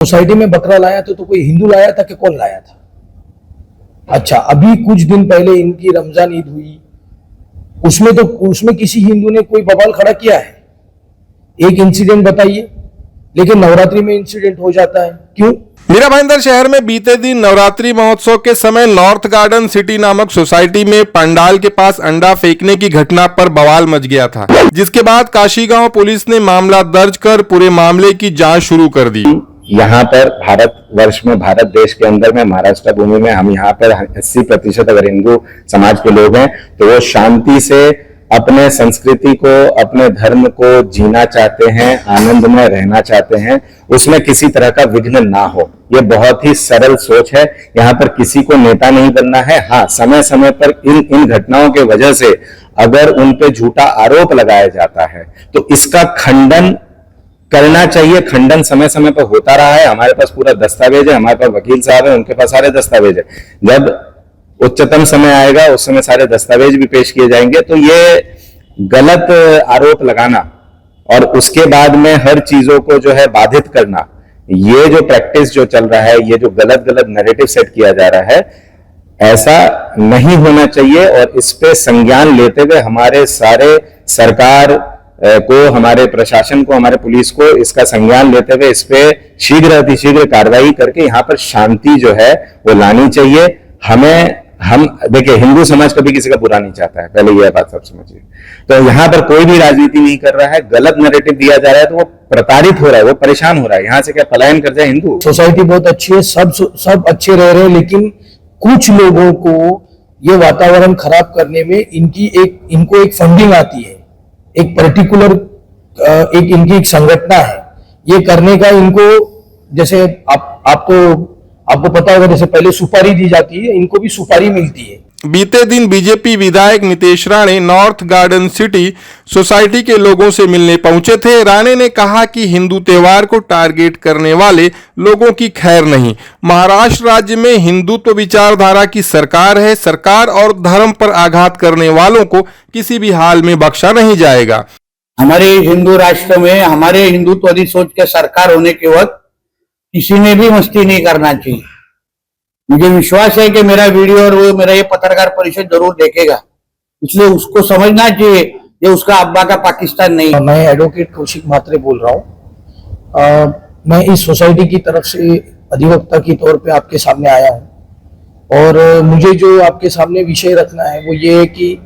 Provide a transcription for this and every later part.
Society में बकरा लाया तो कोई हिंदू लाया था कि कौन लाया था? अच्छा, अभी कुछ दिन पहले इनकी रमजान ईद हुई, उसमें किसी हिंदू ने कोई बवाल खड़ा किया है? एक इंसिडेंट बताइए। लेकिन नवरात्रि में इंसिडेंट हो जाता है, क्यों? मीरा भाईंदर शहर में बीते दिन नवरात्रि महोत्सव के समय नॉर्थ गार्डन सिटी नामक सोसाइटी में पंडाल के पास अंडा फेंकने की घटना पर बवाल मच गया था, जिसके बाद काशीगांव पुलिस ने मामला दर्ज कर पूरे मामले की जांच शुरू कर दी। यहाँ पर भारतवर्ष में, भारत देश के अंदर में, महाराष्ट्र भूमि में हम यहाँ पर 80% अगर हिंदू समाज के लोग हैं तो वो शांति से अपने संस्कृति को, अपने धर्म को जीना चाहते हैं, आनंद में रहना चाहते हैं, उसमें किसी तरह का विघ्न ना हो। ये बहुत ही सरल सोच है। यहाँ पर किसी को नेता नहीं बनना है। हाँ, समय समय पर इन घटनाओं के वजह से अगर उन पे झूठा आरोप लगाया जाता है तो इसका खंडन करना चाहिए। खंडन समय समय पर होता रहा है। हमारे पास पूरा दस्तावेज है, हमारे पास वकील साहब है, उनके पास सारे दस्तावेज है। जब उच्चतम समय आएगा उस समय सारे दस्तावेज भी पेश किए जाएंगे। तो ये गलत आरोप लगाना और उसके बाद में हर चीजों को जो है बाधित करना, ये जो प्रैक्टिस जो चल रहा है, ये जो गलत गलत नैरेटिव सेट किया जा रहा है, ऐसा नहीं होना चाहिए। और इस पे संज्ञान लेते हुए हमारे सारे सरकार को, हमारे प्रशासन को, हमारे पुलिस को इसका संज्ञान लेते हुए इस पे शीघ्र अतिशीघ्र कार्रवाई करके यहाँ पर शांति जो है वो लानी चाहिए। हम देखिए, हिंदू समाज कभी किसी का बुरा नहीं चाहता है, पहले यह बात सब समझिए। तो यहाँ पर कोई भी राजनीति नहीं कर रहा है, गलत नैरेटिव दिया जा रहा है तो वो प्रताड़ित हो रहा है, वो परेशान हो रहा है। यहाँ से क्या पलायन कर जाए हिंदू? सोसाइटी बहुत अच्छी है, सब अच्छे रह रहे हैं, लेकिन कुछ लोगों को ये वातावरण खराब करने में इनको एक फंडिंग आती है, एक पर्टिकुलर इनकी एक संगठना है ये करने का। इनको जैसे आपको पता होगा, जैसे पहले सुपारी दी जाती है, इनको भी सुपारी मिलती है। बीते दिन बीजेपी विधायक Nitesh Rane north garden city society के लोगों से मिलने पहुंचे थे। राणे ने कहा कि हिंदू त्योहार को टारगेट करने वाले लोगों की खैर नहीं। महाराष्ट्र राज्य में हिंदुत्व विचारधारा की सरकार है। सरकार और धर्म पर आघात करने वालों को किसी भी हाल में बख्शा नहीं जाएगा। हमारे हिंदू राष्ट्र में, हमारे हिंदुत्ववादी सोच के सरकार होने के वक्त किसी ने भी मस्ती नहीं करना चाहिए। मुझे विश्वास है कि मेरा वीडियो और वो मेरा ये पत्रकार परिषद जरूर देखेगा, इसलिए उसको समझना चाहिए ये उसका अब्बा का पाकिस्तान नहीं। मैं एडवोकेट कौशिक म्हात्रे बोल रहा हूँ। मैं इस सोसाइटी की तरफ से अधिवक्ता के तौर पे आपके सामने आया हूँ और मुझे जो आपके सामने विषय रखना है वो ये है कि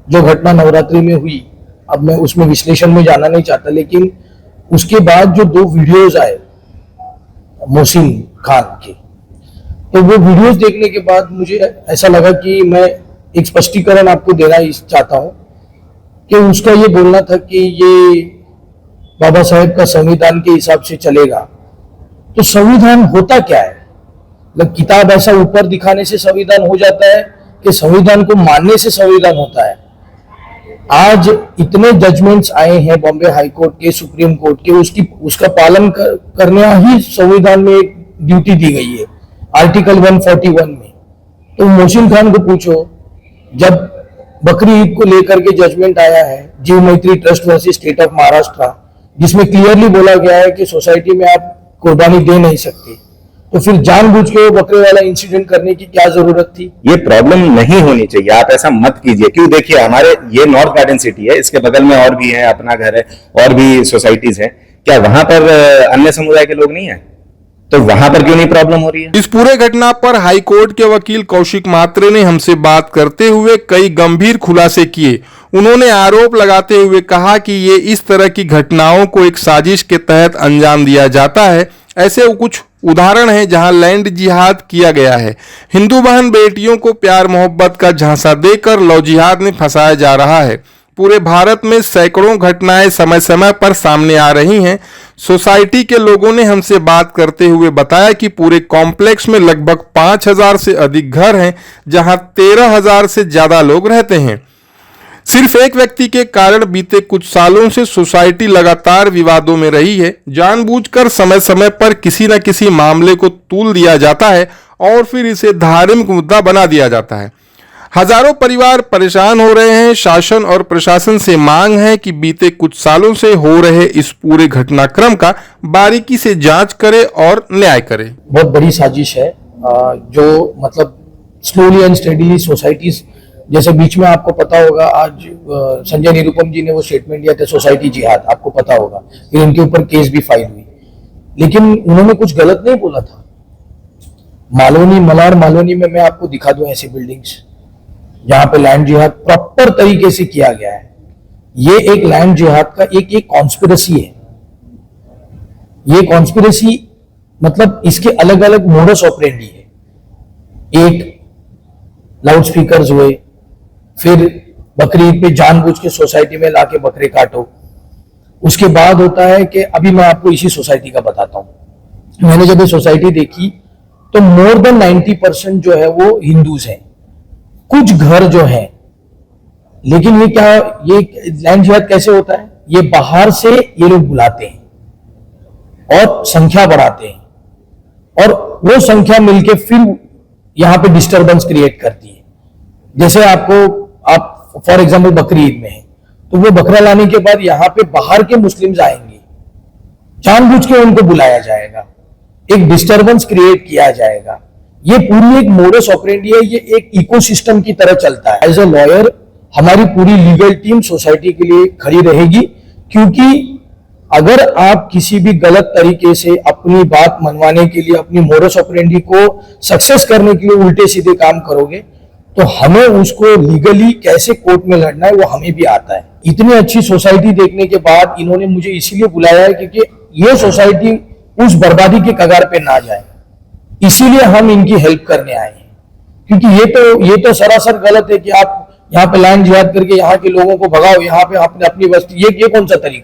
जो घटना नवरात्रि में हुई, अब मैं उसमें विश्लेषण में जाना नहीं चाहता, लेकिन उसके बाद जो 2 वीडियोज आए मोहसिन खान के, तो वो वीडियोस देखने के बाद मुझे ऐसा लगा कि मैं एक स्पष्टीकरण आपको देना चाहता हूं कि उसका ये बोलना था कि ये बाबा साहेब का संविधान के हिसाब से चलेगा। तो संविधान होता क्या है? मतलब किताब ऐसा ऊपर दिखाने से संविधान हो जाता है कि संविधान को मानने से संविधान होता है? आज इतने जजमेंट्स आए हैं बॉम्बे हाई कोर्ट के, सुप्रीम कोर्ट के, उसका पालन करना ही संविधान में एक ड्यूटी दी गई है आर्टिकल 141 में। तो मोहसिन खान को पूछो, जब बकरी ईद को लेकर के जजमेंट आया है जीव मैत्री trust versus state of Maharashtra, जिसमें क्लियरली बोला गया है कि सोसाइटी में आप कुर्बानी दे नहीं सकते, तो फिर जानबूझ के वो बकरे वाला इंसिडेंट करने की क्या जरूरत थी? ये प्रॉब्लम नहीं होनी चाहिए। आप ऐसा मत कीजिए। क्यों? देखिए, हमारे ये नॉर्थ गार्डन सिटी है, इसके बगल में और भी है, अपना घर है, और भी सोसाइटीज हैं। क्या वहां पर अन्य समुदाय के लोग नहीं है? तो वहां पर क्यों नहीं प्रॉब्लम हो रही है? इस पूरे घटना पर हाई कोर्ट के वकील कौशिक म्हात्रे ने हमसे बात करते हुए कई गंभीर खुलासे किए। उन्होंने आरोप लगाते हुए कहा कि ये इस तरह की घटनाओं को एक साजिश के तहत अंजाम दिया जाता है। ऐसे कुछ उदाहरण हैं जहां लैंड जिहाद किया गया है। हिंदू बहन बेटियों को प्यार मोहब्बत का झांसा देकर लव जिहाद में फंसाया जा रहा है। पूरे भारत में सैकड़ों घटनाएं समय समय पर सामने आ रही हैं। सोसाइटी के लोगों ने हमसे बात करते हुए बताया कि पूरे कॉम्प्लेक्स में लगभग 5000 से अधिक घर हैं, जहां 13000 से ज्यादा लोग रहते हैं। सिर्फ एक व्यक्ति के कारण बीते कुछ सालों से सोसाइटी लगातार विवादों में रही है। जानबूझकर समय समय पर किसी न किसी मामले को तूल दिया जाता है और फिर इसे धार्मिक मुद्दा बना दिया जाता है। हजारों परिवार परेशान हो रहे हैं। शासन और प्रशासन से मांग है कि बीते कुछ सालों से हो रहे इस पूरे घटनाक्रम का बारीकी से जांच करे और न्याय करे। बहुत बड़ी साजिश है जो मतलब स्लोली एंड स्टेडीली सोसाइटीज, जैसे बीच में आपको पता होगा आज संजय निरुपम जी ने वो स्टेटमेंट दिया था सोसाइटी जिहाद, आपको पता होगा, फिर उनके ऊपर केस भी फाइल हुई, लेकिन उन्होंने कुछ गलत नहीं बोला था। मलार मालोनी में मैं आपको दिखा दूं ऐसी बिल्डिंग्स जहां पे लैंड जिहाद प्रॉपर तरीके से किया गया है। ये एक लैंड जिहाद का एक कॉन्स्पिरेसी है। ये कॉन्स्पिरेसी मतलब इसके अलग अलग मोडस ऑपरेंडी है। एक लाउड स्पीकर्स हुए, फिर बकरी ईद पे जानबूझ के सोसाइटी में लाके बकरे काटो। उसके बाद होता है कि अभी मैं आपको इसी सोसाइटी का बताता हूं। मैंने जब ये सोसाइटी देखी तो मोर देन 90% जो है वो हिंदूज हैं, कुछ घर जो हैं, लेकिन ये लैंड जिहाद कैसे होता है? ये बाहर से ये लोग बुलाते हैं और संख्या बढ़ाते हैं और वो संख्या मिलके फिर यहां पे डिस्टरबेंस क्रिएट करती है। जैसे आप फॉर एग्जांपल बकरी ईद में है तो वो बकरा लाने के बाद यहां पे बाहर के मुस्लिम्स आएंगे, जानबूझ के उनको बुलाया जाएगा, एक डिस्टरबेंस क्रिएट किया जाएगा। ये पूरी एक मोडस ऑपरेंडी है, ये एक इकोसिस्टम की तरह चलता है। एज अ लॉयर हमारी पूरी लीगल टीम सोसाइटी के लिए खड़ी रहेगी, क्योंकि अगर आप किसी भी गलत तरीके से अपनी बात मनवाने के लिए, अपनी मोडस ऑपरेंडी को सक्सेस करने के लिए उल्टे सीधे काम करोगे तो हमें उसको लीगली कैसे कोर्ट में लड़ना है वो हमें भी आता है। इतनी अच्छी सोसाइटी देखने के बाद इन्होंने मुझे इसीलिए बुलाया है क्योंकि ये सोसाइटी उस बर्बादी के कगार पे ना जाए, इसीलिए हम इनकी हेल्प करने आए हैं। क्योंकि ये तो सरासर गलत है कि आप यहाँ पे लैंड जिहाद करके यहाँ के लोगों को भगाओ, यहाँ पे आपने अपनी बस्ती, ये कौन सा तरीका है?